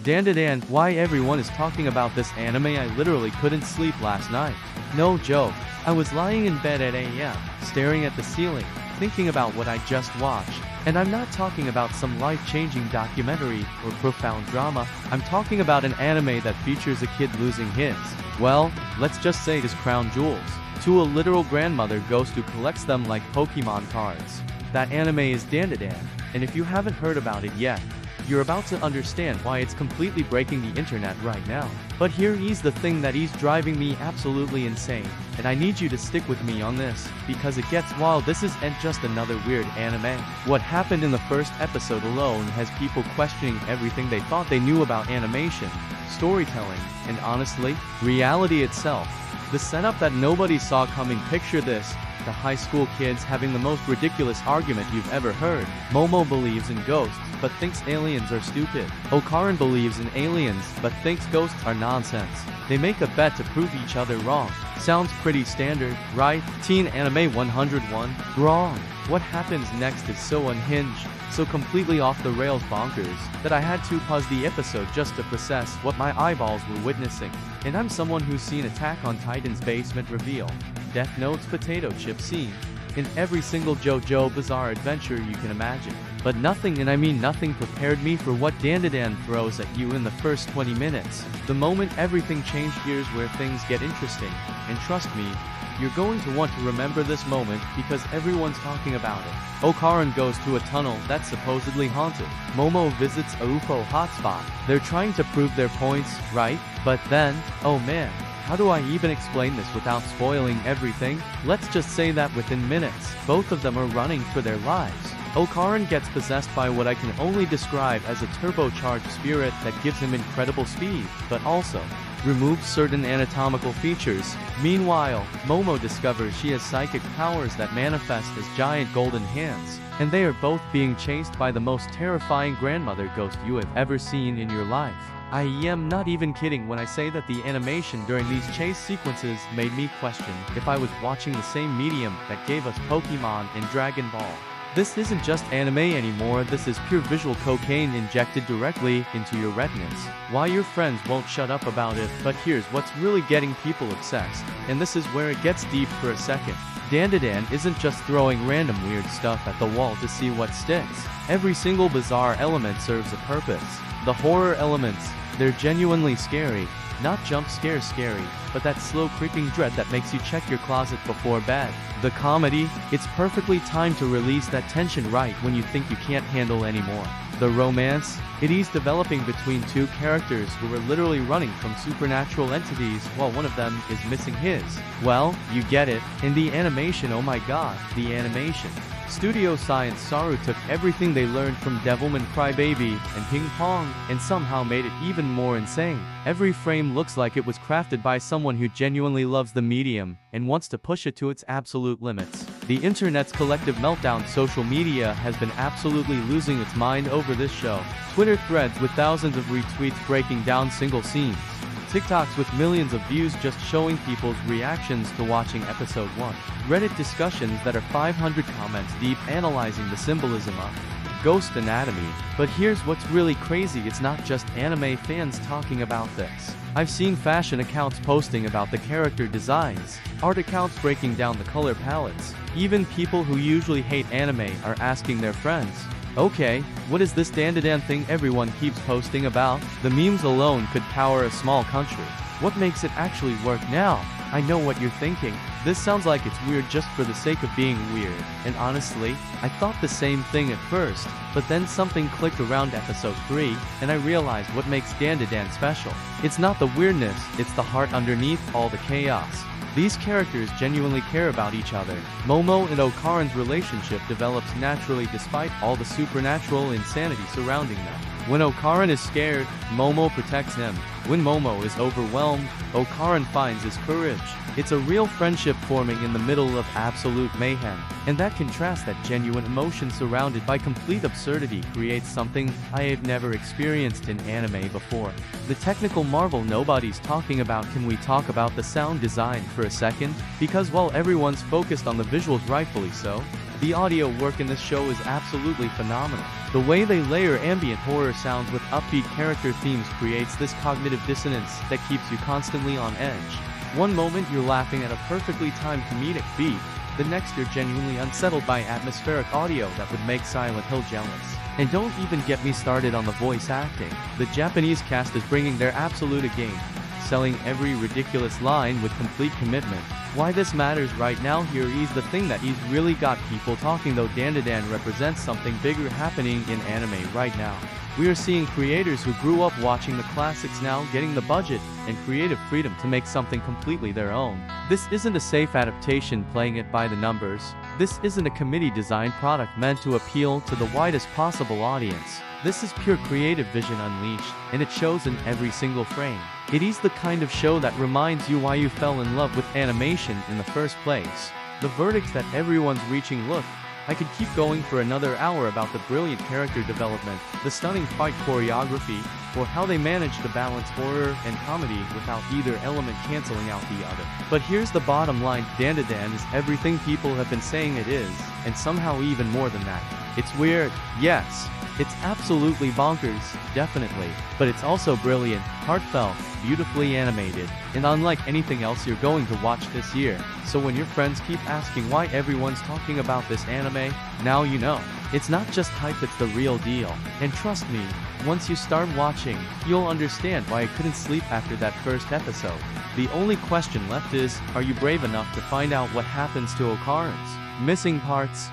DANDADAN, why everyone is talking about this anime? I literally couldn't sleep last night. No joke. I was lying in bed at AM, staring at the ceiling, thinking about what I just watched. And I'm not talking about some life-changing documentary or profound drama. I'm talking about an anime that features a kid losing his, well, let's just say his crown jewels, to a literal grandmother ghost who collects them like Pokemon cards. That anime is DANDADAN, and if you haven't heard about it yet, you're about to understand why it's completely breaking the internet right now. But here's the thing that is driving me absolutely insane, and I need you to stick with me on this, because it gets wild. This isn't just another weird anime. What happened in the first episode alone has people questioning everything they thought they knew about animation, storytelling, and honestly, reality itself. The setup that nobody saw coming. Picture this. The high school kids having the most ridiculous argument you've ever heard. Momo believes in ghosts, but thinks aliens are stupid. Okaran believes in aliens, but thinks ghosts are nonsense. They make a bet to prove each other wrong. Sounds pretty standard, right? Teen Anime 101? Wrong. What happens next is so unhinged, so completely off the rails bonkers, that I had to pause the episode just to process what my eyeballs were witnessing. And I'm someone who's seen Attack on Titan's basement reveal, Death Note's potato chip scene, in every single JoJo Bizarre Adventure you can imagine. But nothing, and I mean nothing, prepared me for what DANDADAN throws at you in the first 20 minutes. The moment everything changed, here's where things get interesting, and trust me, you're going to want to remember this moment because everyone's talking about it. Okaran goes to a tunnel that's supposedly haunted. Momo visits a UFO hotspot. They're trying to prove their points, right? But then, oh man, how do I even explain this without spoiling everything? Let's just say that within minutes, both of them are running for their lives. Okaran gets possessed by what I can only describe as a turbocharged spirit that gives him incredible speed, but also removes certain anatomical features. Meanwhile, Momo discovers she has psychic powers that manifest as giant golden hands, and they are both being chased by the most terrifying grandmother ghost you have ever seen in your life. I am not even kidding when I say that the animation during these chase sequences made me question if I was watching the same medium that gave us Pokemon and Dragon Ball. This isn't just anime anymore, this is pure visual cocaine injected directly into your retinas. Why your friends won't shut up about it, but here's what's really getting people obsessed, and this is where it gets deep for a second. DANDADAN isn't just throwing random weird stuff at the wall to see what sticks. Every single bizarre element serves a purpose. The horror elements, they're genuinely scary. Not jump scare scary, but that slow creeping dread that makes you check your closet before bed. The comedy, it's perfectly timed to release that tension right when you think you can't handle anymore. The romance, it is developing between two characters who are literally running from supernatural entities while one of them is missing his. Well, you get it. In the animation, oh my god, the animation. Studio Science Saru took everything they learned from Devilman Crybaby and Ping Pong and somehow made it even more insane. Every frame looks like it was crafted by someone who genuinely loves the medium and wants to push it to its absolute limits. The internet's collective meltdown. Social media has been absolutely losing its mind over this show. Twitter threads with thousands of retweets breaking down single scenes. TikToks with millions of views just showing people's reactions to watching episode 1. Reddit discussions that are 500 comments deep analyzing the symbolism of ghost anatomy. But here's what's really crazy, it's not just anime fans talking about this. I've seen fashion accounts posting about the character designs, art accounts breaking down the color palettes. Even people who usually hate anime are asking their friends, okay, what is this DANDADAN thing everyone keeps posting about? The memes alone could power a small country. What makes it actually work now? I know what you're thinking. This sounds like it's weird just for the sake of being weird. And honestly, I thought the same thing at first, but then something clicked around episode 3, and I realized what makes DANDADAN special. It's not the weirdness, it's the heart underneath all the chaos. These characters genuinely care about each other. Momo and Okaran's relationship develops naturally despite all the supernatural insanity surrounding them. When Okaran is scared, Momo protects him. When Momo is overwhelmed, Okaran finds his courage. It's a real friendship forming in the middle of absolute mayhem. And that contrast, that genuine emotion surrounded by complete absurdity, creates something I have never experienced in anime before. The technical marvel nobody's talking about. Can we talk about the sound design for a second? Because while everyone's focused on the visuals, rightfully so, The audio work in this show is absolutely phenomenal. The way they layer ambient horror sounds with upbeat character themes creates this cognitive dissonance that keeps you constantly on edge. One moment you're laughing at a perfectly timed comedic beat, the next you're genuinely unsettled by atmospheric audio that would make Silent Hill jealous. And don't even get me started on the voice acting. The Japanese cast is bringing their absolute A-game, selling every ridiculous line with complete commitment. Why this matters right now, here is the thing that he's really got people talking though. DANDADAN represents something bigger happening in anime right now. We are seeing creators who grew up watching the classics now getting the budget and creative freedom to make something completely their own. This isn't a safe adaptation playing it by the numbers. This isn't a committee-designed product meant to appeal to the widest possible audience. This is pure creative vision unleashed, and it shows in every single frame. It is the kind of show that reminds you why you fell in love with animation in the first place. The verdict that everyone's reaching. Look, I could keep going for another hour about the brilliant character development, the stunning fight choreography, or how they manage to balance horror and comedy without either element canceling out the other. But here's the bottom line, DANDADAN is everything people have been saying it is, and somehow even more than that. It's weird, yes. It's absolutely bonkers, definitely, but it's also brilliant, heartfelt, beautifully animated, and unlike anything else you're going to watch this year. So when your friends keep asking why everyone's talking about this anime, now you know. It's not just hype, it's the real deal. And trust me, once you start watching, you'll understand why I couldn't sleep after that first episode. The only question left is, are you brave enough to find out what happens to Okaran's missing parts?